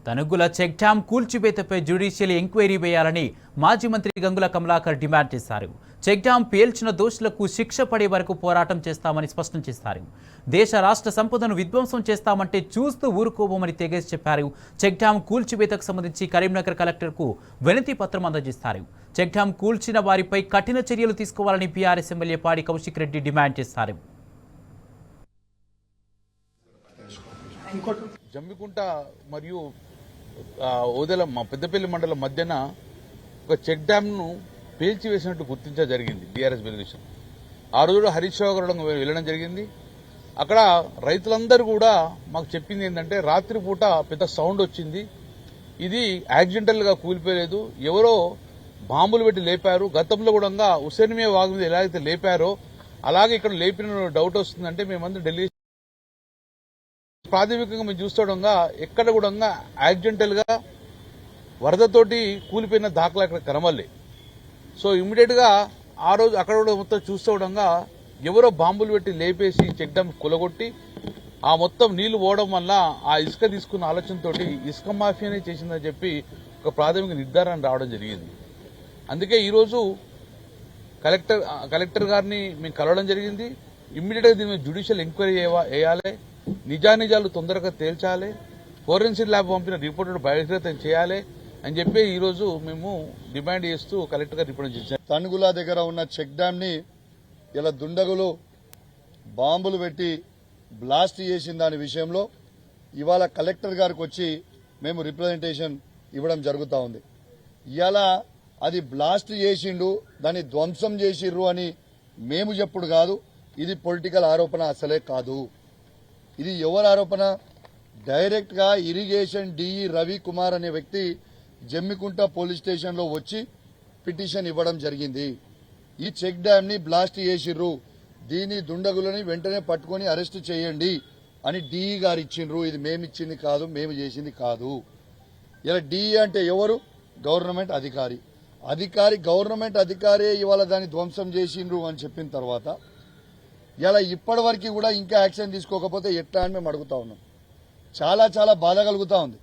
Tanugula check dam కూల్చివేతపై judicial enquiry వేయాలని మాజీ మంత్రి గంగుల కమలాకర్ డిమాండ్ చేశారు. చెక్ డ్యాం పేల్చిన దోషులకు శిక్ష పడే వరకు పోరాటం చేస్తామని స్పష్టం చేశారు. దేశ రాష్ట్ర సంపదను విధ్వంసం చేస్తామంటే చూస్తూ ఊరుకోబోమని తెగేసి చెప్పారు. చెక్ డ్యాం కూల్చివేతకు సంబంధించి కరీంనగర్ కలెక్టర్కు వినతి పత్రం అందజేశారు. చెక్ డ్యాం కూల్చిన వారిపై కఠిన చర్యలు తీసుకోవాలని బీఆర్ఎస్ ఎమ్మెల్యే పాడి కౌశిక్ రెడ్డి డిమాండ్ చేశారు. జమ్మికుంట మరియు ఓదెల పెద్దపల్లి మండలం మధ్యన ఒక చెక్ డ్యామ్ను పేల్చివేసినట్టు గుర్తించడం జరిగింది బీఆర్ఎస్ డెలిగేషన్. ఆ రోజు హరీష్ రావు గారు వెళ్ళడం జరిగింది. అక్కడ రైతులందరూ కూడా మాకు చెప్పింది ఏంటంటే రాత్రిపూట పెద్ద సౌండ్ వచ్చింది, ఇది యాక్సిడెంటల్గా కూలిపోలేదు, ఎవరో బాంబులు పెట్టి లేపారు. గతంలో కూడా హుసేన్మియా వాగు మీద ఎలా అయితే లేపారో అలాగే ఇక్కడ లేపిన డౌట్ వస్తుందంటే మేమందరం ఢిల్లీ ప్రాథమికంగా మేము చూస్తుండగా ఎక్కడ కూడా యాక్సిడెంటల్ గా వరదతోటి కూలిపోయిన దాఖలా అక్కడ కనమల్లే. సో ఇమ్మీడియట్ గా ఆ రోజు అక్కడ కూడా మొత్తం చూస్తుండగా ఎవరో బాంబులు పెట్టి లేపేసి చెక్ డ్యామ్ కూలగొట్టి ఆ మొత్తం నీళ్లు పోవడం వల్ల ఆ ఇసుక తీసుకున్న ఆలోచనతోటి ఇసుక మాఫియానే చేసిందని చెప్పి ఒక ప్రాథమిక నిర్ధారణ రావడం జరిగింది. అందుకే ఈరోజు కలెక్టర్ గారిని మేము కలవడం జరిగింది. ఇమ్మీడియట్ గా దీని జ్యుడిషియల్ ఎంక్వైరీ వేయాలి, నిజానిజాలు తొందరగా తేల్చాలి, ఫోరెన్సిక్ ల్యాబ్ పంపిన రిపోర్టు బహిర్గతం చేయాలి అని చెప్పి ఈరోజు మేము డిమాండ్ చేస్తూ కలెక్టర్ గారు రిపోర్ట్ చేశాం. తణుగుల దగ్గర ఉన్న చెక్ డ్యామ్ ని ఇలా దుండగులు బాంబులు పెట్టి బ్లాస్ట్ చేసిన దాని విషయంలో ఇవాళ కలెక్టర్ గారికి వచ్చి మేము రిప్రజెంటేషన్ ఇవ్వడం జరుగుతూ ఉంది. ఇవాళ అది బ్లాస్ట్ చేసిండు, దాన్ని ధ్వంసం చేసిర్రు అని మేము చెప్పుడు కాదు, ఇది పొలిటికల్ ఆరోపణ అసలే కాదు. ఇది ఎవరి ఆరోపణ? డైరెక్ట్ గా ఇరిగేషన్ డిఈ రవికుమార్ అనే వ్యక్తి జమ్మికుంట పోలీస్ స్టేషన్ లో వచ్చి పిటిషన్ ఇవ్వడం జరిగింది. ఈ చెక్ డ్యామ్ ని బ్లాస్ట్ చేసిర్రు, దీని దుండగులని వెంటనే పట్టుకుని అరెస్ట్ చేయండి అని డిఈ గారు ఇచ్చిండ్రు. ఇది మేము ఇచ్చింది కాదు, మేము చేసింది కాదు. ఇలా డిఈ అంటే ఎవరు? గవర్నమెంట్ అధికారి. గవర్నమెంట్ అధికారే ఇవాళ దాన్ని ధ్వంసం చేసిండ్రు అని చెప్పిన తర్వాత ఇలా ఇప్పటి వరకు కూడా ఇంకా యాక్షన్ తీసుకోకపోతే ఎట్లా అని మేము అడుగుతా ఉన్నాం. చాలా చాలా బాధ కలుగుతా ఉంది.